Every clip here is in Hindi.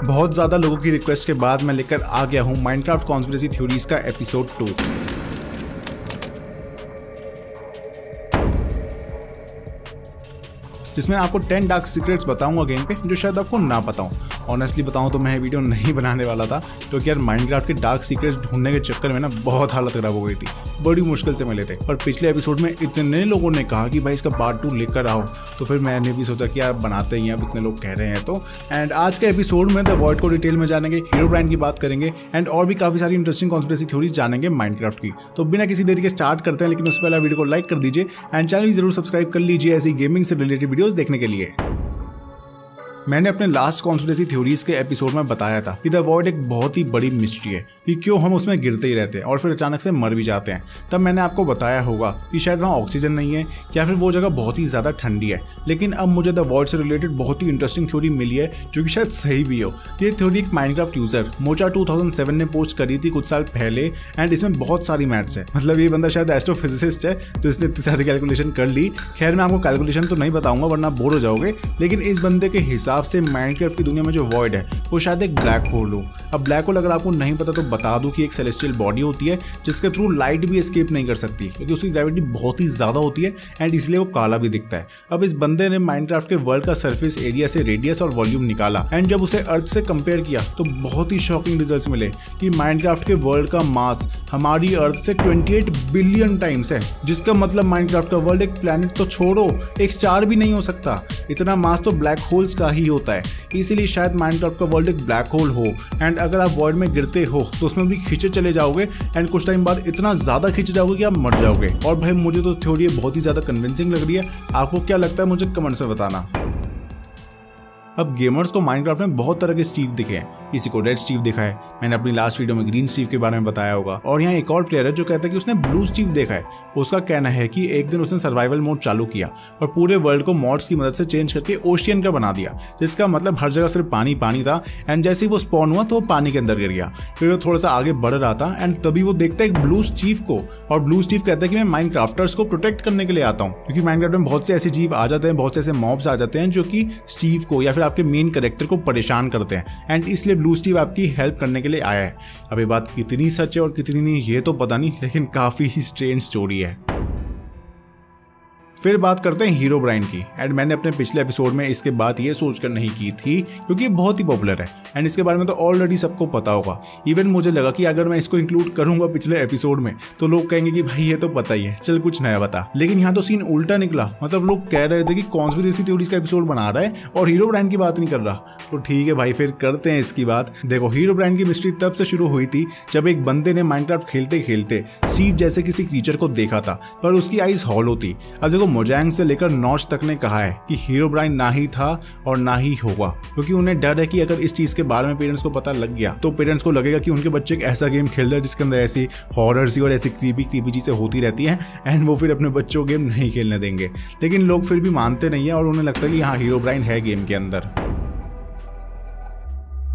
बहुत ज़्यादा लोगों की रिक्वेस्ट के बाद मैं लेकर आ गया हूँ माइनक्राफ्ट कॉन्स्पिरेसी थ्योरीज का एपिसोड 2। जिसमें आपको 10 डार्क सीक्रेट्स बताऊंगा गेम पे जो शायद आपको ना पता हो। ऑनेस्टली बताऊं तो मैं वीडियो नहीं बनाने वाला था क्योंकि यार माइनक्राफ्ट के डार्क सीक्रेट्स ढूंढने के चक्कर में ना बहुत हालत खराब हो गई थी, बड़ी मुश्किल से मिले थे। पर पिछले एपिसोड में इतने लोगों ने कहा कि भाई इसका पार्ट 2 लेकर आओ, तो फिर मैंने भी सोचा कि यार बनाते ही हैं, अब इतने लोग कह रहे हैं तो। एंड आज के एपिसोड में द वॉइड को डिटेल में जानेंगे, हीरोब्राइन की बात करेंगे एंड और भी काफी सारी इंटरेस्टिंग कॉन्स्पिरेसी थ्योरीज जानेंगे माइनक्राफ्ट की। तो बिना किसी देरी के स्टार्ट करते हैं, लेकिन उससे पहले वीडियो को लाइक कर दीजिए एंड चैनल भी जरूर सब्सक्राइब कर लीजिए ऐसी गेमिंग से रिलेटेड वीडियोस देखने के लिए। मैंने अपने लास्ट कॉन्स्पिरेसी थ्योरीज के एपिसोड में बताया था कि द वॉइड एक बहुत ही बड़ी मिस्ट्री है कि क्यों हम उसमें गिरते ही रहते हैं और फिर अचानक से मर भी जाते हैं। तब मैंने आपको बताया होगा कि शायद वहाँ ऑक्सीजन नहीं है या फिर वो जगह बहुत ही ज़्यादा ठंडी है। लेकिन अब मुझे द वॉइड से रिलेटेड बहुत ही इंटरेस्टिंग थ्योरी मिली है जो कि शायद सही भी हो। ये थ्योरी एक माइनक्राफ्ट यूजर मोचा 2007 ने पोस्ट करी थी कुछ साल पहले एंड इसमें बहुत सारी मैथ्स है। मतलब ये बंदा शायद एस्ट्रोफिजिसिस्ट है तो इसने इतनी सारी कैलकुलेशन कर ली। खैर मैं आपको कैलकुलेशन तो नहीं बताऊंगा वरना बोर हो जाओगे, लेकिन इस बंदे के हिसाब से माइनक्राफ्ट की दुनिया में जो वॉइड है वो शायद एक ब्लैक होल हो। अब ब्लैक होल अगर आपको नहीं पता तो बता दूं कि एक सेलेस्टियल बॉडी होती है जिसके थ्रू लाइट भी एस्केप नहीं कर सकती क्योंकि उसकी ग्रेविटी बहुत ही ज्यादा होती है एंड इसलिए वो काला भी दिखता है। अब इस बंदे ने माइनक्राफ्ट के वर्ल्ड का सरफेस एरिया से रेडियस और वॉल्यूम निकाला एंड जब उसे अर्थ से कंपेयर किया तो बहुत ही शॉकिंग रिजल्ट्स मिले कि माइनक्राफ्ट के वर्ल्ड का मास हमारी अर्थ से 28 बिलियन टाइम्स है, जिसका मतलब माइनक्राफ्ट का वर्ल्ड एक प्लैनेट तो छोड़ो एक स्टार भी नहीं हो सकता। इतना मास तो ब्लैक होल्स का ही होता है, इसीलिए शायद माइनक्राफ्ट का वर्ल्ड एक ब्लैक होल हो एंड अगर आप वॉइड में गिरते हो तो उसमें भी खींचे चले जाओगे एंड कुछ टाइम बाद इतना ज्यादा खींचे जाओगे कि आप मर जाओगे। और भाई मुझे तो थ्योरी बहुत ही ज्यादा कन्विंसिंग लग रही है, आपको क्या लगता है मुझे कमेंट्स में बताना। अब गेमर्स को माइनक्राफ्ट में बहुत तरह के स्टीव दिखे हैं, किसी को रेड स्टीव दिखा है, मैंने अपनी लास्ट वीडियो में ग्रीन स्टीव के बारे में बताया होगा। और यहाँ एक और प्लेयर है जो कहता है कि उसने ब्लू स्टीव देखा है। उसका कहना है कि एक दिन उसने सर्वाइवल मोड चालू किया और पूरे वर्ल्ड को मॉड्स की मदद से चेंज करके ओशियन का बना दिया, जिसका मतलब हर जगह सिर्फ पानी पानी था एंड जैसे ही वो स्पॉन हुआ तो वो पानी के अंदर गिर गया। फिर वो थोड़ा सा आगे बढ़ रहा था एंड तभी वो देखता है एक ब्लू स्टीव को, और ब्लू स्टीव कहता है कि मैं माइनक्राफ्टर्स को प्रोटेक्ट करने के लिए आता हूँ क्योंकि माइनक्राफ्ट में बहुत से ऐसे जीव आ जाते हैं, बहुत से ऐसे मॉब्स आ जाते हैं जो कि स्टीव को या फिर आपके मेन कैरेक्टर को परेशान करते हैं एंड इसलिए ब्लू स्टीव आपकी हेल्प करने के लिए आया है। अब ये बात कितनी सच है और कितनी नहीं ये तो पता नहीं, लेकिन काफी ही स्ट्रेंज स्टोरी है। फिर बात करते हैं हीरोब्राइन की एंड मैंने अपने पिछले एपिसोड में इसके बात ये सोचकर नहीं की थी क्योंकि बहुत ही पॉपुलर है एंड इसके बारे में तो ऑलरेडी सबको पता होगा। इवन मुझे लगा कि अगर मैं इसको इंक्लूड करूंगा पिछले एपिसोड में तो लोग कहेंगे कि भाई ये तो पता ही है, चल कुछ नया बता। लेकिन यहाँ तो सीन उल्टा निकला, मतलब लोग कह रहे थे कि कॉन्स्पिरेसी थ्योरीज का एपिसोड बना रहा है और हीरोब्राइन की बात नहीं कर रहा। तो ठीक है भाई फिर करते हैं इसकी बात। देखो हीरोब्राइन की मिस्ट्री तब से शुरू हुई थी जब एक बंदे ने माइनक्राफ्ट खेलते खेलते स्टीव जैसे किसी क्रीचर को देखा था पर उसकी आइज हॉलो थी। अब देखो मोजैंग से लेकर नॉच तक ने कहा है कि हीरोब्राइन ना ही था और ना ही होगा, क्योंकि उन्हें डर है कि अगर इस चीज के बारे में पेरेंट्स को पता लग गया तो पेरेंट्स को लगेगा कि उनके बच्चे एक ऐसा गेम खेल रहे हैं जिसके अंदर ऐसी हॉरर सी और ऐसी क्रीपी चीजें होती रहती हैं एंड वो फिर अपने बच्चों को गेम नहीं खेलने देंगे। लेकिन लोग फिर भी मानते नहीं है और उन्हें लगता है कि हाँ हीरोब्राइन है गेम के अंदर।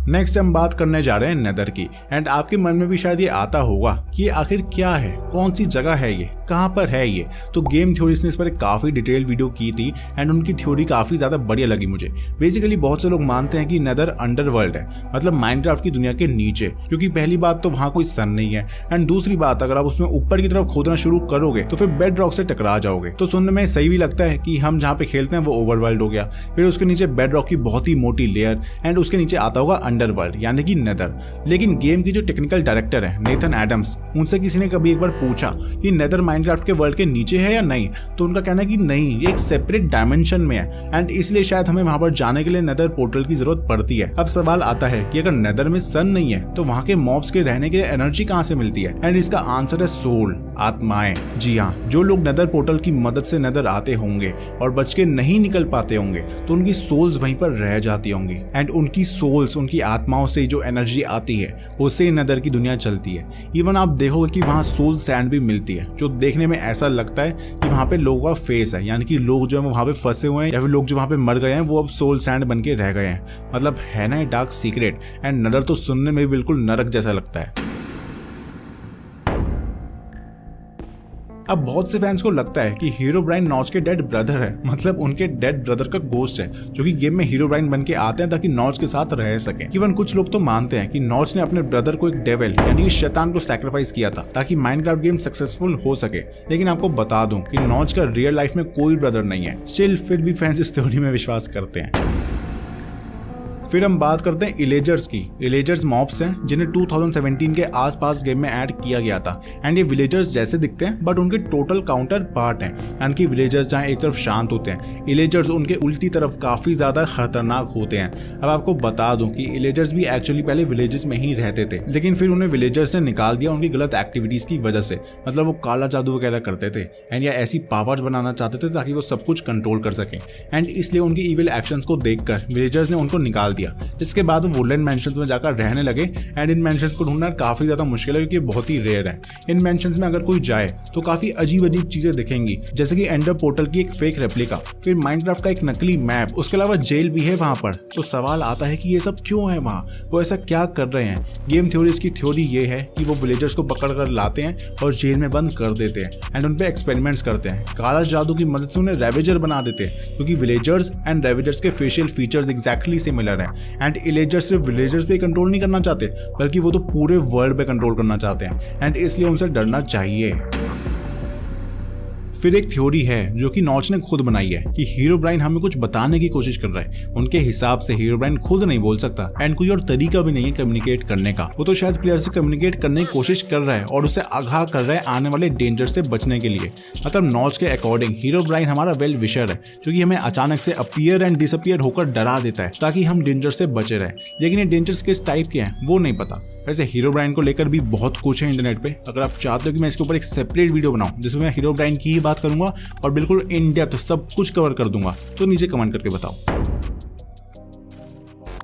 नेक्स्ट हम बात करने जा रहे हैं नेदर की एंड आपके मन में भी शायद ये आता होगा कि ये आखिर क्या है, कौन सी जगह है, ये कहां पर है ये। तो गेम थ्योरीज ने इस पर एक काफी डिटेल वीडियो की थी एंड उनकी थ्योरी काफी ज्यादा बढ़िया लगी मुझे। बेसिकली बहुत से लोग मानते हैं कि नेदर अंडरवर्ल्ड है, मतलब माइनक्राफ्ट की दुनिया के नीचे, क्योंकि पहली बात तो वहां कोई सन नहीं है एंड दूसरी बात अगर आप उसमें ऊपर की तरफ खोदना शुरू करोगे तो फिर बेड रॉक से टकरा जाओगे। तो सुनने में सही भी लगता है कि हम जहाँ पे खेलते हैं वो ओवरवर्ल्ड हो गया, फिर उसके नीचे बेड रॉक की बहुत ही मोटी लेयर एंड उसके नीचे आता होगा अंडरवर्ल्ड यानी कि नेदर। लेकिन गेम की जो टेक्निकल डायरेक्टर है नेथन एडम्स, उनसे किसी ने कभी एक बार पूछा कि नेदर माइनक्राफ्ट के वर्ल्ड के नीचे है या नहीं, तो उनका कहना है कि नहीं, ये एक सेपरेट डायमेंशन में है एंड इसलिए शायद हमें वहां पर जाने के लिए नेदर पोर्टल की जरूरत पड़ती है। अब सवाल आता है कि अगर नेदर में सन नहीं है तो वहां के मॉब्स के रहने के लिए एनर्जी कहां से मिलती है, एंड इसका आंसर है सोल, आत्माएं। जी हाँ, जो लोग नेदर पोर्टल की मदद से नेदर आते होंगे और बच के नहीं निकल पाते होंगे तो उनकी सोल्स वहीं पर रह जाती होंगी एंड उनकी सोल्स, उनकी आत्माओं से जो एनर्जी आती है उससे नेदर की दुनिया चलती है। इवन आप देखोगे कि वहां सोल सैंड भी मिलती है जो देखने में ऐसा लगता है कि वहां पे लोगों का फेस है, यानी कि लोग जो है वहां पे फंसे हुए हैं या फिर लोग जो वहां पे मर गए हैं वो अब सोल सैंड बन के रह गए हैं। मतलब है ना डार्क सीक्रेट एंड नेदर तो सुनने में बिल्कुल नरक जैसा लगता है। अब बहुत से फैंस को लगता है कि हीरोब्राइन नॉच के डेड ब्रदर है, मतलब उनके डेड ब्रदर का गोस्ट है जो कि गेम में हीरोब्राइन बन के आते हैं ताकि नॉच के साथ रह सके। इवन कुछ लोग तो मानते हैं कि नॉच ने अपने ब्रदर को एक डेविल यानी कि शैतान को सैक्रिफाइस किया था ताकि माइनक्राफ्ट गेम सक्सेसफुल हो सके। लेकिन आपको बता दूं कि नॉच का रियल लाइफ में कोई ब्रदर नहीं है। स्टिल फिर भी फैंस इस थ्योरी में विश्वास करते हैं। फिर हम बात करते हैं इलेजर्स की। इलेजर्स मॉब्स हैं जिन्हें 2017 के आसपास गेम में ऐड किया गया था एंड ये विलेजर्स जैसे दिखते हैं बट उनके टोटल काउंटर पार्ट हैं। यानी कि विलेजर्स जहाँ एक तरफ शांत होते हैं, इलेजर्स उनके उल्टी तरफ काफी ज्यादा खतरनाक होते हैं। अब आपको बता दूं कि इलेजर्स भी एक्चुअली पहले विलेजेस में ही रहते थे, लेकिन फिर उन्हें विलेजर्स ने निकाल दिया उनकी गलत एक्टिविटीज की वजह से। मतलब वो काला जादू वगैरह करते थे एंड या ऐसी पावर्स बनाना चाहते थे ताकि वो सब कुछ कंट्रोल कर सकें एंड इसलिए उनकी इविल एक्शंस को देखकर विलेजर्स ने उनको निकाल दिया। जिसके बाद वो वुडलैंड मैंशंस में जाकर रहने लगे एंड इन मैंशंस को ढूंढना काफी ज्यादा मुश्किल है क्योंकि बहुत ही रेयर है। इन मैंशंस में अगर कोई जाए तो काफी अजीब अजीब चीजें दिखेंगी, जैसे कि एंडर पोर्टल की एक फेक रेप्लिका, फिर माइनक्राफ्ट का एक नकली मैप, उसके अलावा जेल भी है वहां पर। तो सवाल आता है कि ये सब क्यों है वहां, वो ऐसा क्या कर रहे हैं। गेम थ्योरीज की थ्योरी ये है कि वो विलेजर्स को पकड़ कर लाते हैं और जेल में बंद कर देते हैं एंड उन पे एक्सपेरिमेंट्स करते हैं। काला जादू की मदद से उन्हें रेवेजर बना देते हैं क्योंकि विलेजर्स एंड रेवेजर्स के फेशियल फीचर्स एग्जैक्टली सिमिलर हैं एंड इलेजर्स सिर्फ विलेजर्स पे कंट्रोल नहीं करना चाहते बल्कि वो तो पूरे वर्ल्ड पे कंट्रोल करना चाहते हैं एंड इसलिए उनसे डरना चाहिए। फिर एक थ्योरी है जो कि नॉच ने खुद बनाई है कि हीरोब्राइन हमें कुछ बताने की कोशिश कर रहा है। उनके हिसाब से हीरोब्राइन खुद नहीं बोल सकता एंड कोई और तरीका भी नहीं है कम्युनिकेट करने का। वो तो शायद प्लेयर से कम्युनिकेट करने की कोशिश कर रहा है और उसे आगाह कर रहा है आने वाले डेंजर से बचने के लिए। मतलब नॉच के अकॉर्डिंग हीरोब्राइन हमारा वेल विशर है जो कि हमें अचानक से अपीयर एंड डिसअपीयर होकर डरा देता है ताकि हम डेंजर से बचे रहें। लेकिन ये डेंजर्स किस टाइप के हैं वो नहीं पता। वैसे हीरोब्राइन को लेकर भी बहुत कुछ है इंटरनेट पे। अगर आप चाहते हो कि मैं इसके ऊपर एक सेपरेट वीडियो बनाऊं जिसमें मैं हीरोब्राइन की ही बात करूंगा और बिल्कुल इन डेप्थ सब कुछ कवर कर दूंगा, तो नीचे कमेंट करके बताओ।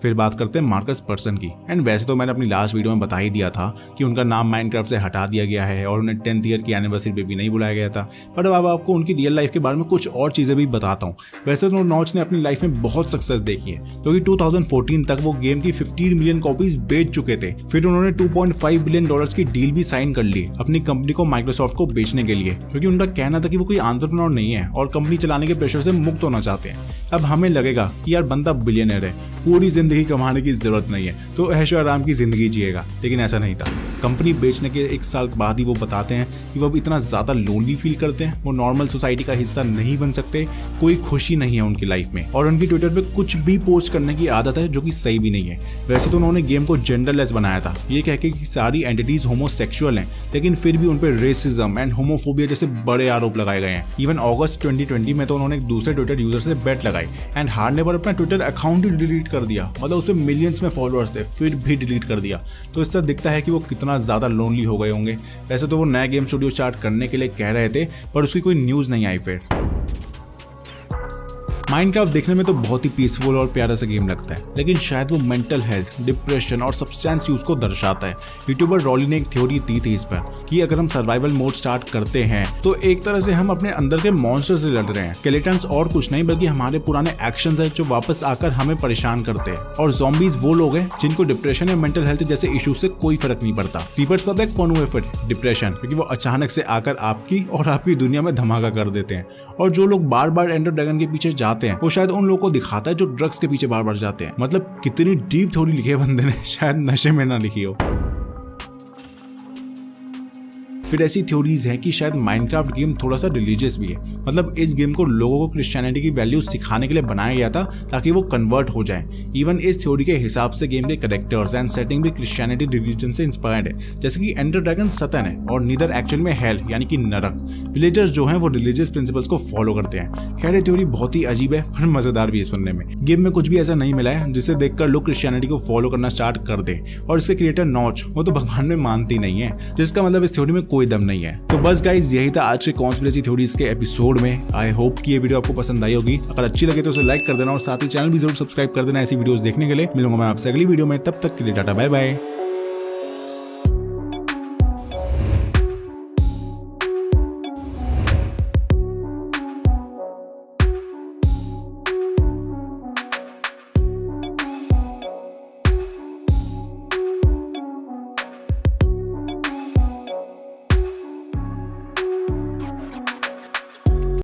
फिर बात करते हैं मार्कस पर्सन की। एंड वैसे तो मैंने अपनी लास्ट वीडियो में बता ही दिया था कि उनका नाम माइनक्राफ्ट से हटा दिया गया है और उन्हें 10th ईयर की एनिवर्सरी पे भी नहीं बुलाया गया था। पर अब आपको उनकी रियल लाइफ के बारे में कुछ और चीजें भी बताता हूँ। वैसे तो नॉच ने अपनी लाइफ में बहुत सक्सेस देखी है क्योंकि 2014 तक वो गेम की 15 मिलियन कॉपीज बेच चुके थे। फिर उन्होंने $2.5 बिलियन की डील भी साइन कर ली अपनी कंपनी को माइक्रोसॉफ्ट को बेचने के लिए, क्योंकि उनका कहना था कि वो कोई एंटरप्रेन्योर नहीं है और कंपनी चलाने के प्रेशर से मुक्त होना चाहते हैं। अब हमें लगेगा कि यार बंदा बिलियनर है, पूरी जिंदगी कमाने की जरूरत नहीं है तो ऐशो आराम की जिंदगी जिएगा, लेकिन ऐसा नहीं था। कंपनी बेचने के 1 साल बाद ही वो बताते हैं कि वो अब इतना ज्यादा लोनली फील करते हैं, वो नॉर्मल सोसाइटी का हिस्सा नहीं बन सकते, कोई खुशी नहीं है उनकी लाइफ में और उनकी ट्विटर पे कुछ भी पोस्ट करने की आदत है जो कि सही भी नहीं है। वैसे तो उन्होंने गेम को जेंडरलेस बनाया था, ये कह के कि सारी एंटिटीज होमोसेक्सुअल हैं, लेकिन फिर भी उनपे रेसिज्म एंड होमोफोबिया जैसे बड़े आरोप लगाए गए हैं। इवन अगस्त 2020 में तो उन्होंने एक दूसरे ट्विटर यूजर से बेट लगाई एंड हारने पर अपना ट्विटर अकाउंट ही डिलीट कर दिया। मतलब उसमें मिलियंस में फॉलोअर्स थे फिर भी डिलीट कर दिया। तो इससे दिखता है कि वो कितना ज्यादा लोनली हो गए होंगे। वैसे तो वो नया गेम स्टूडियो स्टार्ट करने के लिए कह रहे थे पर उसकी कोई न्यूज नहीं आई। फिर माइनक्राफ्ट देखने में तो बहुत ही पीसफुल और प्यारा सा गेम लगता है, लेकिन शायद वो मेंटल हेल्थ, डिप्रेशन और सब्सटेंस यूज को दर्शाता है। यूट्यूबर रॉली ने एक थ्योरी दी थी इस पर कि अगर हम सर्वाइवल मोड स्टार्ट करते हैं तो एक तरह से हम अपने अंदर के मॉन्स्टर से लड़ रहे हैं। स्केलेटन्स और कुछ नहीं बल्कि हमारे पुराने एक्शंस है जो वापस आकर हमें परेशान करते हैं। और ज़ॉम्बीज वो लोग हैं जिनको डिप्रेशन या मेंटल हेल्थ जैसे इशू से कोई फर्क नहीं पड़ता। क्रीपर्स का एक कौन हुए फिर डिप्रेशन, क्योंकि वो अचानक से आकर आपकी और आपकी दुनिया में धमाका कर देते हैं। और जो लोग बार बार एंडर ड्रैगन के पीछे जाते हैं वो शायद उन लोगों को दिखाता है जो ड्रग्स के पीछे बार बार जाते हैं। मतलब कितनी डीप थ्योरी लिखी है बंदे ने, शायद नशे में ना लिखी हो। फिर ऐसी थ्योरीज हैं कि शायद माइनक्राफ्ट गेम थोड़ा सा रिलीजियस भी है। मतलब इस गेम को लोगों को क्रिश्चियनिटी की वैल्यूज सिखाने के लिए बनाया गया था ताकि वो कन्वर्ट हो जाए। इवन इस थ्योरी के हिसाब से गेम के कैरेक्टर्स एंड सेटिंग भी क्रिश्चियनिटी रिलीजन से इंस्पायर्ड है। जैसे कि एंडर ड्रैगन सतन है और नीदर एक्चुअल में हेल यानी कि नरक। विलेजर्स जो हैं वो रिलीजियस प्रिंसिपल्स को फॉलो करते हैं। खैर ये थ्योरी बहुत ही अजीब है पर मजेदार भी है सुनने में। गेम में कुछ भी ऐसा नहीं मिला है जिसे देखकर लोग क्रिश्चियनिटी को फॉलो करना स्टार्ट कर दे। और इसके क्रिएटर नॉच वो तो भगवान में मानती नहीं है, जिसका मतलब इस थ्योरी में कोई दम नहीं है। तो बस गाइज यही था आज के कॉन्स्पिरेसी थ्योरीज के एपिसोड में। आई होप कि ये वीडियो आपको पसंद आई होगी। अगर अच्छी लगे तो उसे लाइक कर देना और साथ ही चैनल भी जरूर सब्सक्राइब कर देना ऐसी वीडियोस देखने के लिए। मिलूंगा मैं आपसे अगली वीडियो में, तब तक के लिए टाटा बाय बाय।